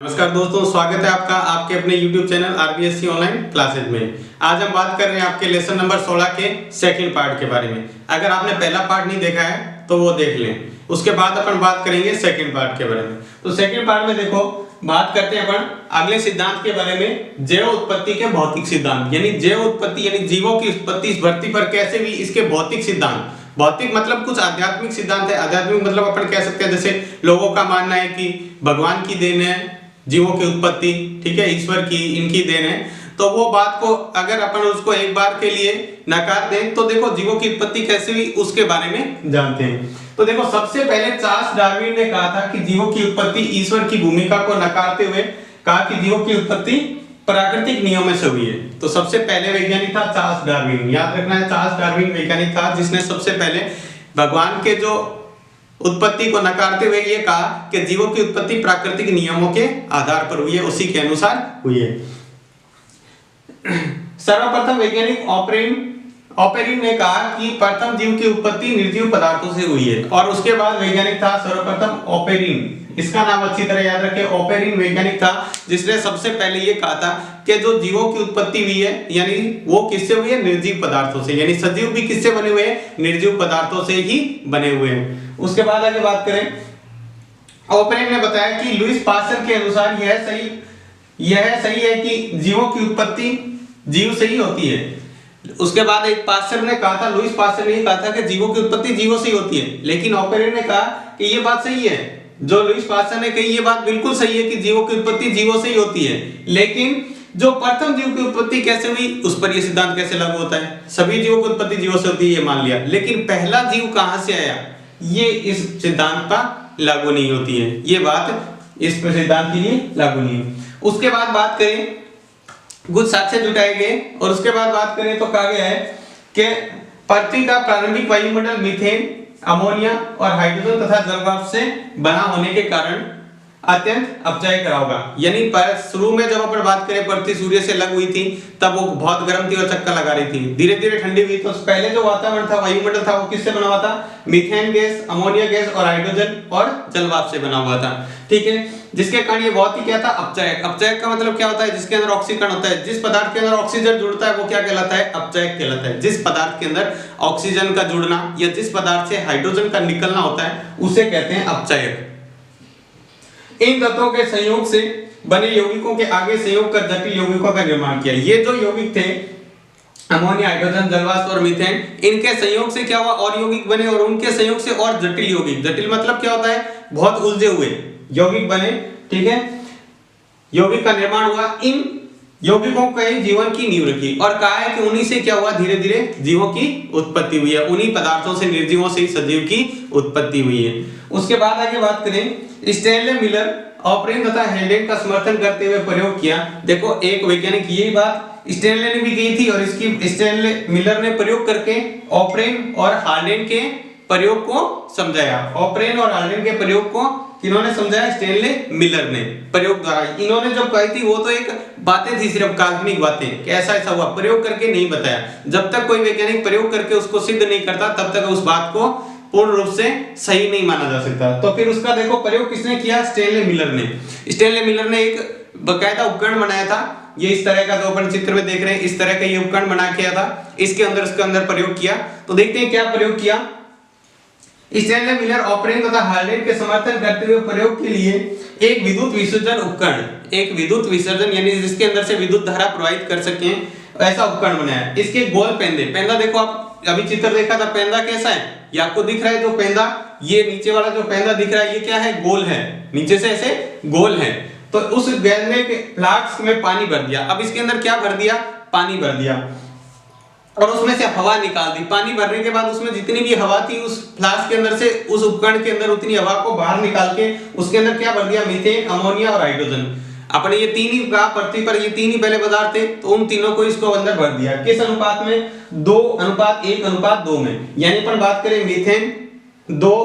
नमस्कार दोस्तों, स्वागत है आपका आपके अपने YouTube channel RBSC online classes में। आज हम बात कर रहे हैं आपके लेसन नंबर 16 के सेकंड पार्ट के बारे में। अगर आपने पहला पार्ट नहीं देखा है तो वो देख लें, उसके बाद अपन बात करेंगे सेकंड पार्ट के बारे में। तो सेकंड पार्ट में देखो, बात करते हैं अपन अगले सिद्धांत के बारे में, जैव उत्पत्ति के भौतिक सिद्धांत। यानी जैव उत्पत्ति यानी जीवों की उत्पत्ति इस धरती पर कैसे हुई, इसके भौतिक सिद्धांत। भौतिक मतलब कुछ आध्यात्मिक सिद्धांत है। आध्यात्मिक मतलब अपन कह सकते हैं जैसे लोगों का मानना है कि भगवान की देन है जीवों की उत्पत्ति, ठीक है, ईश्वर की इनकी देन है। तो वो बात को अगर अपन उसको एक बार के लिए नकार दें तो देखो जीवों की उत्पत्ति कैसे हुई उसके बारे में जानते हैं। तो देखो, सबसे पहले चार्ल्स डार्विन ने कहा था कि जीवों की उत्पत्ति ईश्वर की भूमिका को नकारते हुए कहा कि जीवों की उत्पत्ति प्राकृतिक नियमों से हुई है। तो सबसे पहले वैज्ञानिक था चार्ल्स डार्विन। याद रखना है, चार्ल्स डार्विन वैज्ञानिक था जिसने सबसे पहले भगवान के जो उत्पत्ति को नकारते हुए ये कहा कि जीवों की उत्पत्ति प्राकृतिक नियमों के आधार पर हुई है, उसी के अनुसार हुई है। सर्वप्रथम वैज्ञानिक ऑपेरिन ने कहा कि प्रथम जीव की उत्पत्ति निर्जीव पदार्थों से हुई है। और उसके बाद वैज्ञानिक था सर्वप्रथम ऑपेरिन, इसका नाम अच्छी तरह याद रखें, ऑपेरिन वैज्ञानिक था जिसने सबसे पहले ये कहा था कि जो जीवों की उत्पत्ति हुई है यानी वो किससे हुई है, निर्जीव पदार्थों से। यानी सजीव भी किससे बने हुए हैं, निर्जीव पदार्थों से ही बने हुए हैं। उसके बाद आगे बात करें, ऑपेरिन ने बताया कि लुईस पास्चर के अनुसार यह सही है कि जीवों की उत्पत्ति जीव से ही होती है। उसके बाद एक पास्चर ने कहा था, लुईस पास्चर ने कहा था कि जीवों की उत्पत्ति जीवों से ही होती है। लेकिन ऑपेरिन ने कहा कि ये बात सही है, जो लुईस पास्चर ने कही ये बात बिल्कुल सही है कि जीवों की उत्पत्ति जीवों से ही होती है। लेकिन जो प्रथम जीव की उत्पत्ति कैसे हुई उस पर यह सिद्धांत कैसे लागू होता है। सभी जीवों की उत्पत्ति जीवों से होती है ये मान लिया, लेकिन पहला जीव कहां से आया ये इस सिद्धांत पर लागू नहीं होती है। ये बात इस सिद्धांत के लिए लागू नहीं है। उसके बाद बात करें, कुछ साक्ष्य जुटाए गए और उसके बाद बात करें तो कहा गया है कि पृथ्वी का प्रारंभिक वायुमंडल मीथेन, अमोनिया और हाइड्रोजन तथा जलवाष्प से बना होने के कारण अत्यंत अपचायक रहा होगा। यानी शुरू में जब अपन बात करें पृथ्वी सूर्य से लग हुई थी तब वो बहुत गर्म थी और चक्कर लगा रही थी, धीरे धीरे ठंडी हुई। तो पहले जो वातावरण था, वायुमंडल था, वो किससे बना हुआ था, मीथेन गैस, अमोनिया गैस और हाइड्रोजन और जलवाष्प से बना हुआ था, ठीक है। जिसके कारण ये बहुत ही क्या था, अपचायक। अपचायक का मतलब क्या होता है, जिसके अंदर ऑक्सीकरण होता है। जिस पदार्थ के अंदर ऑक्सीजन जुड़ता है वो क्या कहलाता है, अपचायक कहलाता है। जिस पदार्थ के अंदर ऑक्सीजन का जुड़ना या जिस पदार्थ से हाइड्रोजन का निकलना होता है उसे कहते हैं अपचायक। इन तत्वों के संयोग से बने यौगिकों के आगे संयोग कर जटिल यौगिकों का निर्माण किया। ये जो यौगिक थे अमोनिया, हाइड्रोजन, जलवाष्प और मीथेन, इनके संयोग से क्या हुआ, और यौगिक बने और उनके संयोग से और जटिल यौगिक। जटिल मतलब क्या होता है, बहुत उलझे हुए यौगिक बने, ठीक है। यौगिक का निर्माण हुआ, इन यौगिकों के जीवन की नींव रखी और कहा है कि उन्हीं से क्या हुआ, धीरे धीरे जीवों की उत्पत्ति हुई है। उन्हीं पदार्थों से, निर्जीवों से ही सजीव की उत्पत्ति हुई है। उसके बाद आगे बात करें, स्टैनले मिलर, ऑपरेन तथा हेल्डेन का समर्थन करते हुए प्रयोग किया। देखो, एक वैज्ञानिक यही बात स्टैनले ने भी की थी और इसकी स्टैनले मिलर ने प्रयोग करके ऑपरेन और हार्डेन के प्रयोग को समझाया। ऑपरेन और हार्डेन के प्रयोग को किन्होंने समझाया, स्टैनले मिलर ने प्रयोग द्वारा। इन्होंने जब कही थी वो तो एक बातें थी, सिर्फ काल्पनिक बातें कि ऐसा ऐसा हुआ, प्रयोग करके नहीं बताया। जब तक कोई वैज्ञानिक प्रयोग करके उसको सिद्ध नहीं करता तब तक उस बात को पूर्ण रूप से सही नहीं माना जा सकता। तो फिर उसका देखो प्रयोग किसने किया, स्टैनले मिलर ने। स्टैनले मिलर ने एक बकायदा उपकरण बनाया था, ये इस तरह का जो अपन चित्र में देख रहे हैं, इस तरह का ये उपकरण बना किया था। इसके अंदर प्रयोग किया। तो देखते हैं क्या प्रयोग किया। स्टैनले मिलर ऑपरेन तथा हार्डेन के समर्थन करते हुए प्रयोग के लिए एक विद्युत विसर्जन उपकरण, एक विद्युत विसर्जन यानी जिसके अंदर से विद्युत धारा प्रवाहित कर सके, ऐसा उपकरण बनाया। इसके गोल पेंदे, पेंदा देखो, आप अभी चित्र देखा था, पेंदा कैसा है, ये आपको दिख रहा है जो पेंदा, ये नीचे वाला जो पेंदा दिख रहा है ये क्या है, गोल है, नीचे से ऐसे गोल है। तो उस गेंदे के फ्लास्क में पानी भर दिया। अब इसके अंदर क्या भर दिया, पानी भर दिया और उसमें से हवा निकाल दी। पानी भरने के बाद उसमें जितनी भी हवा थी उस फ्लास्क के अंदर से, उस उपकरण के अंदर उतनी हवा को बाहर निकाल के उसके अंदर क्या भर दिया, मीथेन, अमोनिया और हाइड्रोजन। अपने ये तीन ही कहा, पृथ्वी पर ये तीन ही पहले पदार्थ थे, तो उन तीनों को इसको अंदर भर दिया। किस अनुपात में, 2:1:2 में। यानी अपन बात करें मीथेन 2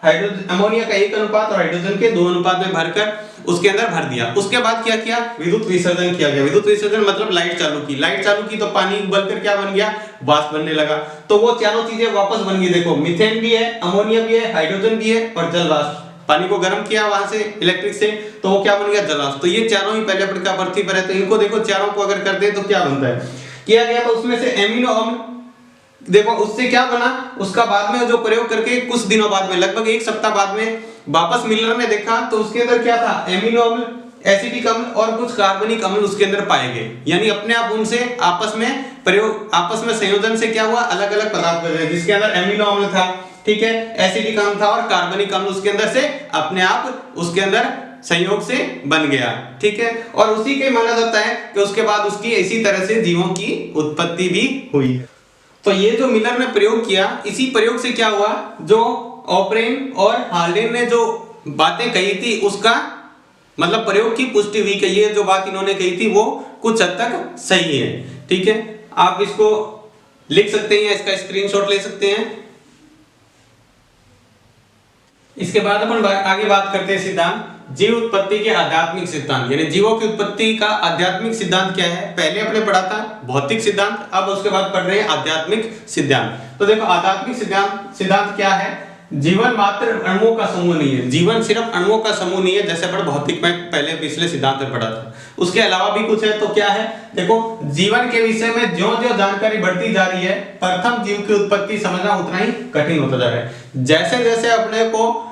हाइड्रोजन, अमोनिया का 1 और हाइड्रोजन के 2 में भरकर उसके अंदर भर दिया। उसके बाद क्या किया, विद्युत विसर्जन किया गया। विद्युत विसर्जन मतलब लाइट चालू की। लाइट चालू की तो पानी उबलकर क्या बन गया, वाष्प बनने लगा। तो वो चारों चीजें वापस बन गई। देखो, मीथेन भी है, अमोनिया भी है, हाइड्रोजन भी है और जल वाष्प, पानी को गर्म किया वहां से इलेक्ट्रिक से, तो वो क्या बन गया, जलांश। तो ये चारों ही पहले प्रकार पृथ्वी पर है, तो इनको देखो चारों को अगर करते हैं तो क्या बनता है, किया गया तो उसमें से एमिनो अम्ल, देखो उससे क्या बना, उसका बाद में जो प्रयोग करके कुछ दिनों बाद में, लगभग एक सप्ताह बाद में वापस मिलर ने देखा तो उसके अंदर क्या था, एमिनो अम्ल, एसिटिक अम्ल और कुछ कार्बनिक अम्ल उसके अंदर पाए गए। यानी अपने आप उनसे आपस में प्रयोग, आपस में संयोजन से क्या हुआ, अलग अलग पदार्थ बने, जिसके अंदर एमिनो अम्ल था, ठीक है, एसिटिक अम्ल था और कार्बनिक अम्ल उसके अंदर से अपने आप उसके अंदर संयोग से बन गया, ठीक है। और उसी के माना जाता है कि उसके बाद उसकी इसी तरह से जीवों की उत्पत्ति भी हुई। तो ये जो मिलर ने प्रयोग किया, इसी प्रयोग से क्या हुआ, जो ओपरेन और हार्डेन ने जो बातें कही थी उसका मतलब प्रयोग की पुष्टि हुई कि ये जो बात इन्होंने कही थी वो कुछ हद तक सही है, ठीक है। आप इसको लिख सकते हैं, इसका स्क्रीनशॉट ले सकते हैं। इसके बाद अपन आगे बात करते हैं सिद्धांत, जीव उत्पत्ति के आध्यात्मिक सिद्धांत, यानी जीवों की उत्पत्ति का आध्यात्मिक सिद्धांत क्या है। पहले अपने पढ़ा था भौतिक सिद्धांत, अब उसके बाद पढ़ रहे हैं आध्यात्मिक सिद्धांत। तो देखो आध्यात्मिक सिद्धांत क्या है, जीवन मात्र अणुओं का समूह नहीं है, जीवन सिर्फ अणुओं का समूह नहीं है, जैसे अपन भौतिक में पहले पिछले सिद्धांत में पढ़ा था। उसके अलावा भी कुछ है, तो क्या है, देखो जीवन के विषय में ज्यों-ज्यों जानकारी बढ़ती जा रही है, प्रथम जीव की उत्पत्ति समझना उतना ही कठिन होता जा रहा है। जैसे जैसे अपने को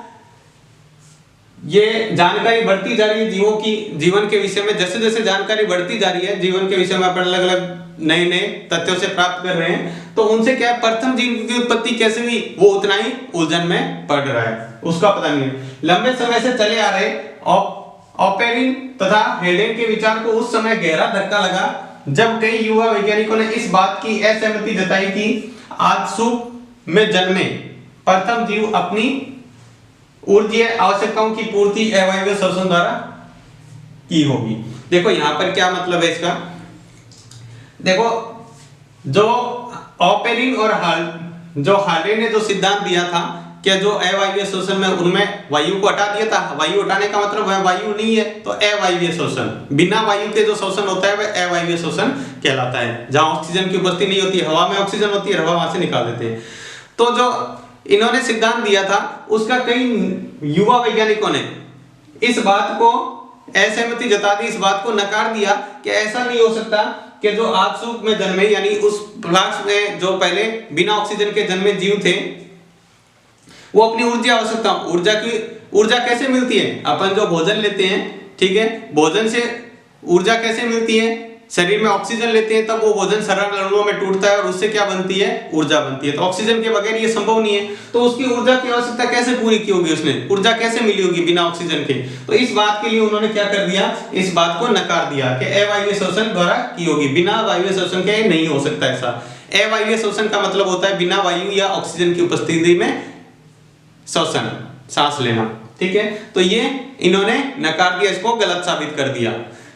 ये जानकारी बढ़ती जा रही है जीवों की, जीवन के विषय में जैसे जैसे जानकारी बढ़ती जा रही है, जीवन के विषय में अपन अलग अलग नए नए तथ्यों से प्राप्त कर रहे हैं, तो उनसे क्या प्रथम जीव की उत्पत्ति कैसे हुई वो उतना ही उलझन में पड़ रहा है, उसका पता नहीं है। लंबे समय से चले आ रहे ओपेरिन तथा हेडेन के विचार को उस समय गहरा धक्का लगा जब कई युवा वैज्ञानिकों ने इस बात की असहमति जताई कि आजसूक में जन्मे प्रथम जीव अपनी ऊर्जीय आवश्यकताओं की पूर्ति अवायवीय श्वसन द्वारा की होगी। देखो यहां पर क्या मतलब है इसका, देखो जो ओपेरिन और हार्डेन ने जो सिद्धांत दिया था कि जो अवायवीय श्वसन में उनमें वायु को हटा दिया था, वायु हटाने का मतलब वह वायु नहीं है, तो अवायवीय श्वसन, बिना वायु के जो श्वसन होता है वह अवायवीय श्वसन कहलाता है। जहां ऑक्सीजन की उपस्थिति नहीं होती, हवा में ऑक्सीजन होती है, हवा वहां से निकाल देते हैं। तो जो इन्होंने सिद्धांत दिया था उसका कई युवा वैज्ञानिकों ने इस बात को असहमति जता दी, इस बात को नकार दिया कि ऐसा नहीं हो सकता कि जो आजसूक में जन्मे, यानी उस फ्लास्क में जो पहले बिना ऑक्सीजन के जन्मे जीव थे, वो अपनी ऊर्जा आवश्यकता, ऊर्जा कैसे मिलती है, अपन जो भोजन लेते हैं, ठीक है, भोजन से ऊर्जा कैसे मिलती है, शरीर में ऑक्सीजन लेते हैं तब वो भोजन सरल अणुओं में टूटता है और उससे क्या बनती है, ऊर्जा बनती है। तो ऑक्सीजन के बगैर ये संभव नहीं है, तो उसकी ऊर्जा की आवश्यकता कैसे पूरी की होगी, उसने ऊर्जा कैसे मिली होगी बिना ऑक्सीजन के। तो इस बात के लिए उन्होंने क्या कर दिया, इस बात को नकार दिया कि अवायवीय श्वसन द्वारा की होगी, बिना वायवीय श्वसन के नहीं हो सकता ऐसा। अवायवीय श्वसन का मतलब होता है बिना वायु या ऑक्सीजन की उपस्थिति में श्वसन, सांस लेना, ठीक है। तो ये इन्होंने नकार दिया, इसको गलत साबित कर दिया,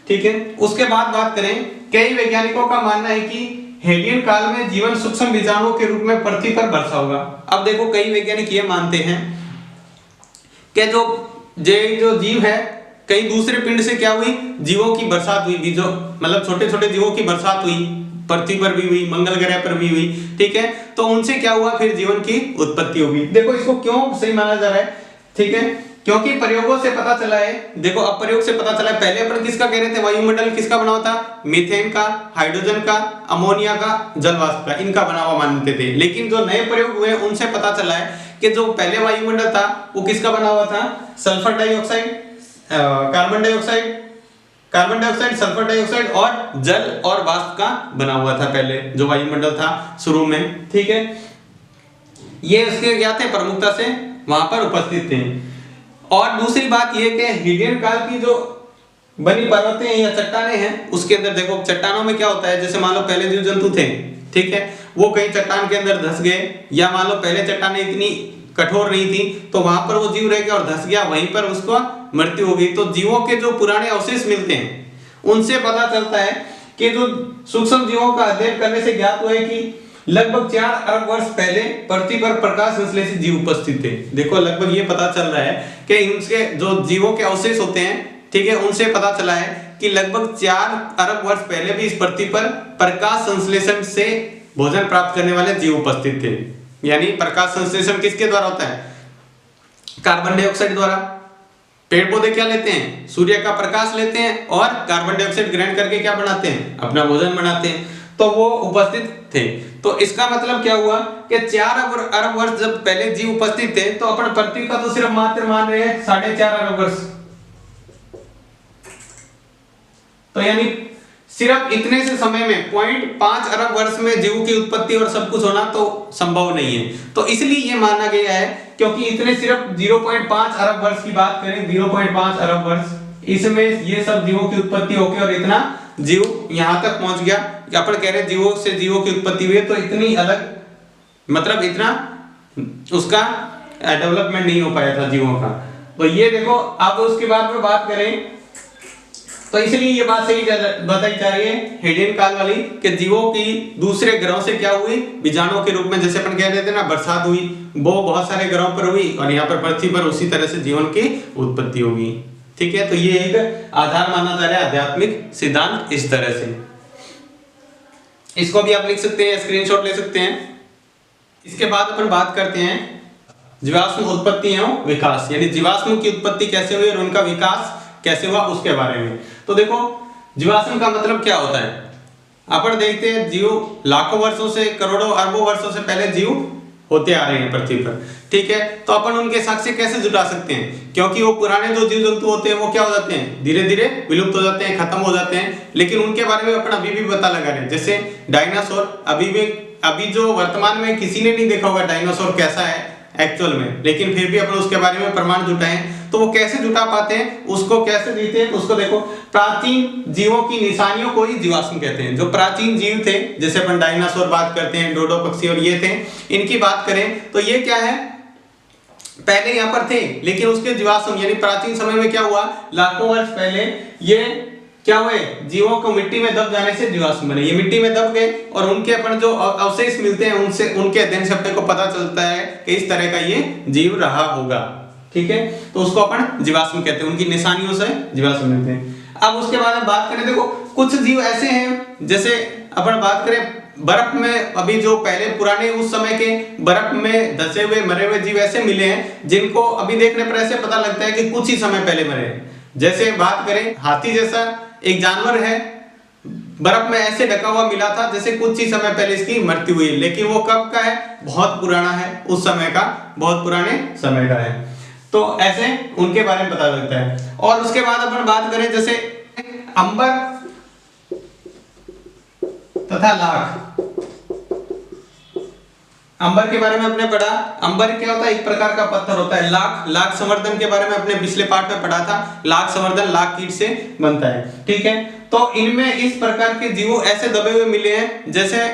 ठीक है। उसके बाद बात करें, कई वैज्ञानिकों का मानना है कि हेडियन काल में जीवन सूक्ष्म बीजाणुओं के रूप में पृथ्वी पर बरसा होगा। अब देखो कई वैज्ञानिक ये मानते हैं कि जो जीव है, कई दूसरे पिंड से क्या हुई, जीवों की बरसात हुई, बीजों मतलब छोटे छोटे जीवों की बरसात हुई, पृथ्वी पर भी हुई, मंगल ग्रह पर भी हुई, ठीक है। तो उनसे क्या हुआ, फिर जीवन की उत्पत्ति होगी। देखो इसको क्यों सही माना जा रहा है, ठीक है, क्योंकि प्रयोगों से पता चला है, देखो अब प्रयोग से पता चला है, पहले अपन किसका कह रहे थे, वायुमंडल किसका बना हुआ था, मीथेन का, हाइड्रोजन का, अमोनिया का, जलवाष्प का, इनका बना हुआ मानते थे। लेकिन जो नए प्रयोग हुए उनसे पता चला है कि जो पहले वायुमंडल था वो किसका बना हुआ था, sulphur dioxide, carbon dioxide, sulphur dioxide और जल और वाष्प का बना हुआ था पहले जो वायुमंडल था शुरू में, ठीक है। ये उसके क्या थे, प्रमुखता से वहां पर उपस्थित थे। और दूसरी बात ये कि हिडियन काल की जो बनी पर्वतें या चट्टानें हैं, उसके अंदर देखो चट्टानों में क्या होता है, जैसे मान लो पहले जीव जंतु थे, ठीक है, वो कहीं चट्टान के अंदर धंस गए, या मान लो पहले चट्टानें इतनी कठोर नहीं थी तो वहां पर वो जीव रह गया और धंस गया, वहीं पर उसको मृत्यु हो गई। तो जीवों के जो पुराने अवशेष मिलते हैं उनसे पता चलता है कि जो सूक्ष्म जीवों का अध्ययन करने से ज्ञात हुआ है कि लगभग 4 अरब वर्ष पहले पृथ्वी पर प्रकाश संश्लेषित जीव उपस्थित थे। देखो लगभग ये पता चल रहा है कि इनके जो जीवों के अवशेष होते हैं, ठीक है, उनसे पता चला है कि लगभग 4 अरब वर्ष पहले भी इस पृथ्वी पर प्रकाश संश्लेषण से भोजन प्राप्त करने वाले जीव उपस्थित थे। यानी प्रकाश संश्लेषण किसके द्वारा होता है, कार्बन डाइऑक्साइड द्वारा। पेड़ पौधे क्या लेते हैं, सूर्य का प्रकाश लेते हैं और कार्बन डाइऑक्साइड ग्रहण करके क्या बनाते हैं, अपना भोजन बनाते हैं। तो वो उपस्थित थे। तो इसका मतलब क्या हुआ कि 4 अरब वर्ष जब पहले जीव उपस्थित थे, तो अपन पृथ्वी का तो सिर्फ मात्र मान रहे हैं 4.5 अरब वर्ष। तो यानी सिर्फ इतने से समय में 0.5 अरब वर्ष में जीव की उत्पत्ति और सब कुछ होना तो संभव नहीं है। तो इसलिए ये माना गया है, क्योंकि इतने सिर्फ 0.5 अरब वर्ष की बात करें, 0.5 अरब वर्ष, इसमें ये सब जीवों की उत्पत्ति होके और इतना जीव यहां तक पहुंच गया। अपन कह रहे जीवों से जीवों की उत्पत्ति हुई, तो इतनी अलग, मतलब इतना उसका डेवलपमेंट नहीं हो पाया था जीवों का। तो ये देखो, अब उसके बाद में बात करें तो इसलिए ये बात सही बताई जा रही है हेडियन काल वाली, कि जीवों की दूसरे ग्रहों से क्या हुई, बीजाणुओं के रूप में, जैसे अपन कह रहे थे ना बरसात हुई, वो बहुत सारे ग्रहों पर हुई और यहाँ पर पृथ्वी पर उसी तरह से जीवन की उत्पत्ति होगी। ठीक है, तो ये एक आधार माना जा रहा है आध्यात्मिक सिद्धांत इस तरह से। इसको भी आप लिख सकते हैं, स्क्रीनशॉट ले सकते हैं। इसके बाद अपन बात करते हैं जीवाश्म उत्पत्ति एवं विकास, यानी जीवाश्म की उत्पत्ति कैसे हुई और उनका विकास कैसे हुआ उसके बारे में। तो देखो, जीवाश्म का मतलब क्या होता है, अपन देखते हैं जीव लाखों वर्षों से, करोड़ों अरबों वर्षों से पहले जीव होते आ रहे हैं पृथ्वी पर। ठीक है, तो अपन उनके साक्ष्य कैसे जुटा सकते हैं, क्योंकि वो पुराने जो जीव जंतु होते हैं वो क्या हो जाते हैं, धीरे धीरे विलुप्त हो जाते हैं, खत्म हो जाते हैं, लेकिन उनके बारे में अपन अभी भी पता लगा रहे हैं। जैसे डायनासोर, अभी जो वर्तमान में किसी ने नहीं देखा होगा डायनासोर कैसा है एक्चुअल में, लेकिन फिर भी अपन उसके बारे में प्रमाण जुटाएं। तो वो कैसे जुटा पाते हैं, उसको कैसे देते हैं, उसको देखो, प्राचीन जीवों की निशानियों को ही जीवाश्म कहते हैं। जो प्राचीन जीव थे, जैसे अपन डायनासोर बात करते हैं, डोडो पक्षी और ये थे, इनकी बात करें तो ये क्या है, पहले यहाँ पर थे, लेकिन उसके जीवाश्म यानी प्राचीन समय में क्या हुआ, लाखों वर्ष पहले ये क्या हुए, जीवों को मिट्टी में दब जाने से जीवाश्म बने। ये मिट्टी में दब गए और उनके अपन जो अवशेष मिलते हैं उनसे, उनके अध्ययन से अपने को पता चलता है कि इस तरह का ये जीव रहा होगा। ठीक है, तो उसको अपन जीवाश्म कहते हैं, उनकी निशानियों से जीवाश्म मिलते हैं। अब उसके बाद में बात करें, देखो कुछ जीव ऐसे हैं, जैसे अपन बात करें बर्फ में, अभी जो पहले पुराने उस समय के बर्फ में धसे हुए मरे हुए जीव ऐसे मिले हैं जिनको अभी देखने पर ऐसे पता लगता है कि कुछ ही समय पहले मरे। जैसे बात करें हाथी जैसा एक जानवर है, बर्फ में ऐसे ढका हुआ मिला था जैसे कुछ ही समय पहले इसकी मृत्यु हुई, लेकिन वो कब का है, बहुत पुराना है, उस समय का, बहुत पुराने समय का है। तो ऐसे उनके बारे में पता लगता है। और उसके बाद अपन बात करें जैसे अंबर तथा लाख, अंबर के बारे में आपने पढ़ा, अंबर क्या होता है, एक प्रकार का पत्थर होता है। लाख संवर्धन के बारे में अपने पिछले पार्ट में पढ़ा था, लाख संवर्धन लाख कीट से बनता है। ठीक है, तो इनमें इस प्रकार के जीव ऐसे दबे हुए मिले हैं, जैसे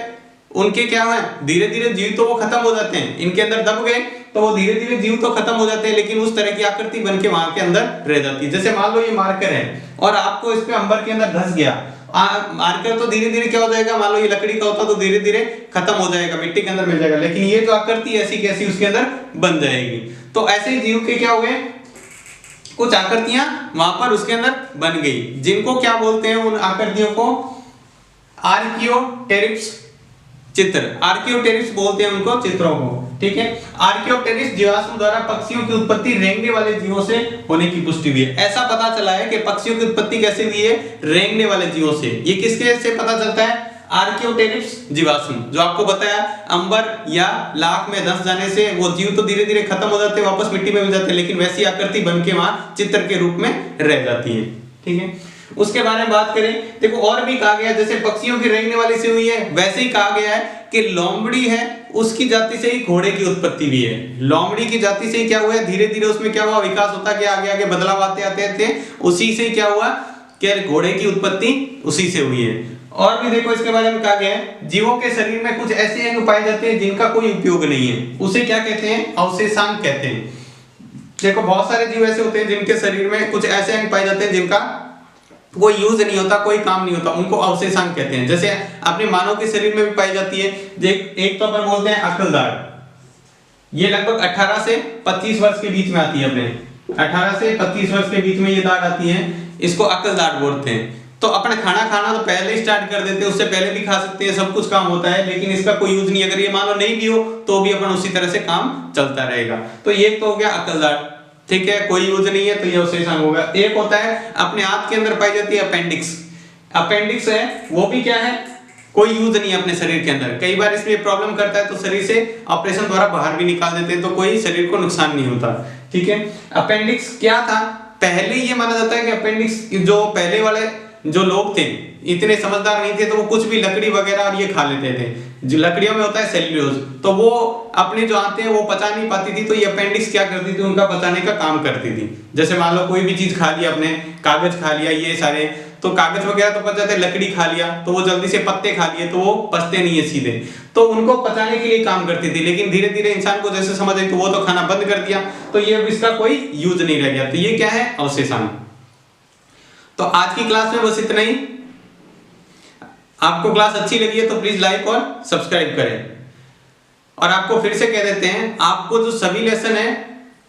उनके क्या है, धीरे धीरे जीव तो वो खत्म हो जाते हैं, इनके अंदर दब गए तो वो धीरे धीरे जीव तो खत्म हो जाते हैं, लेकिन उस तरह की आकृति बन के वहां के अंदर रह जाती है। जैसे मान लो ये मार्कर है और आपको इस पे अंबर के अंदर धस गया, मार्कर तो धीरे धीरे क्या हो जाएगा, मान लो ये लकड़ी का होता तो धीरे धीरे खत्म हो जाएगा, मिट्टी के अंदर मिल जाएगा, लेकिन ये जो आकृति ऐसी कैसी उसके अंदर बन जाएगी। तो ऐसे ही जीव के क्या हुए, कुछ आकृतियां वहां पर उसके अंदर बन गई, जिनको क्या बोलते हैं, उन आकृतियों को आर्कियोटेरिप्स चित्र, आर्कियोटेरिप्स बोलते हैं उनको, चित्रों को। ठीक है, आर्कियोटेरिप्स जीवाश्म द्वारा पक्षियों की उत्पत्ति रेंगने वाले जीवों से होने की पुष्टि हुई है। ऐसा पता चला है कि पक्षियों की उत्पत्ति कैसे हुई है, रेंगने वाले जीवों से। ये किसके से पता चलता है, आर्कियोटेरिप्स जीवाश्म, जो आपको बताया अंबर या लाख में धंस जाने से वो जीव तो धीरे धीरे खत्म हो जाते हैं, वापस मिट्टी में मिल जाते हैं, लेकिन वैसी आकृति बन के वहां चित्र के रूप में रह जाती है। ठीक है, उसके बारे में बात करें, देखो और भी कहा गया, जैसे पक्षियों की रेंगने वाली से हुई है, वैसे ही कहा गया है कि लोमड़ी है उसकी जाति से ही घोड़े की उत्पत्ति भी है। लोमड़ी की जाति से ही क्या हुआ है, धीरे धीरे उसमें क्या हुआ, विकास होता गया, आगे आगे बदलाव आते आते थे, उसी से क्या हुआ कि घोड़े की उत्पत्ति उसी से हुई है। और भी देखो इसके बारे में कहा गया है, जीवों के शरीर में कुछ ऐसे अंग पाए जाते हैं जिनका कोई उपयोग नहीं है, उसे क्या कहते हैं, अवशेषांग कहते हैं। देखो बहुत सारे जीव ऐसे होते हैं जिनके शरीर में कुछ ऐसे अंग पाए जाते हैं जिनका कोई यूज नहीं होता, कोई काम नहीं होता, उनको अवशेषांग कहते हैं। जैसे अपने मानव के शरीर में भी पाई जाती है, एक तो अपन बोलते हैं अकलदाढ़, ये लगभग 18 से 25 वर्ष के बीच में आती है, अपने 18 से 25 वर्ष के बीच में ये दाढ़ आती है, इसको अकलदाढ़ बोलते हैं। तो अपने खाना खाना तो पहले ही स्टार्ट कर देते हैं, उससे पहले भी खा सकते हैं, सब कुछ काम होता है, लेकिन इसका कोई यूज नहीं। अगर ये मानो नहीं भी हो तो भी अपन उसी तरह से काम चलता रहेगा। तो ये तो हो गया अकलदाढ़। ठीक है, कोई यूज नहीं है तो ये अवशेषांग होगा। एक होता है अपने हाथ के अंदर पाई जाती है अपेंडिक्स। अपेंडिक्स है वो भी क्या है, कोई यूज नहीं है अपने शरीर के अंदर। कई बार इसमें प्रॉब्लम करता है तो शरीर से ऑपरेशन द्वारा बाहर भी निकाल देते हैं, तो कोई शरीर को नुकसान नहीं होता। ठीक है, अपेंडिक्स क्या था, पहले ये माना जाता है कि अपेंडिक्स जो पहले वाले जो लोग थे इतने समझदार नहीं थे, तो वो कुछ भी लकड़ी वगैरह और ये खा लेते थे। जो लकड़ियों में होता है सेल्यूलोज, तो वो अपने जो आते हैं वो पचा नहीं पाती थी, तो ये अपेंडिक्स क्या करती थी, उनका पचाने का काम करती थी। जैसे मान लो कोई भी चीज खा लिया आपने, कागज खा लिया, ये सारे तो कागज वगैरह तो पच जाते, लकड़ी खा लिया तो वो जल्दी से, पत्ते खा लिए तो वो पचते नहीं है सीधे, तो उनको पचाने के लिए काम करती थी। लेकिन धीरे धीरे इंसान को जैसे समझ आई तो वो तो खाना बंद कर दिया, तो ये इसका कोई यूज नहीं रह गया। तो ये क्या है, अवशेषांग। तो आज की क्लास में बस इतना ही। आपको क्लास अच्छी लगी है तो प्लीज लाइक और सब्सक्राइब करें। और आपको फिर से कह देते हैं, आपको जो सभी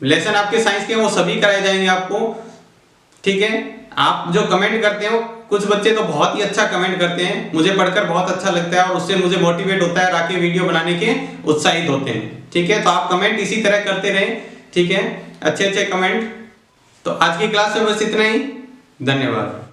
लेसन आपके साइंस के वो सभी कराए जाएंगे आपको। ठीक है, आप जो कमेंट करते हो, कुछ बच्चे तो बहुत ही अच्छा कमेंट करते हैं, मुझे पढ़कर बहुत अच्छा लगता है और उससे मुझे मोटिवेट होता है और आगे वीडियो बनाने के उत्साहित होते हैं। ठीक है, तो आप कमेंट इसी तरह करते रहें। ठीक है, अच्छे अच्छे कमेंट। तो आज की क्लास में बस इतना ही, धन्यवाद।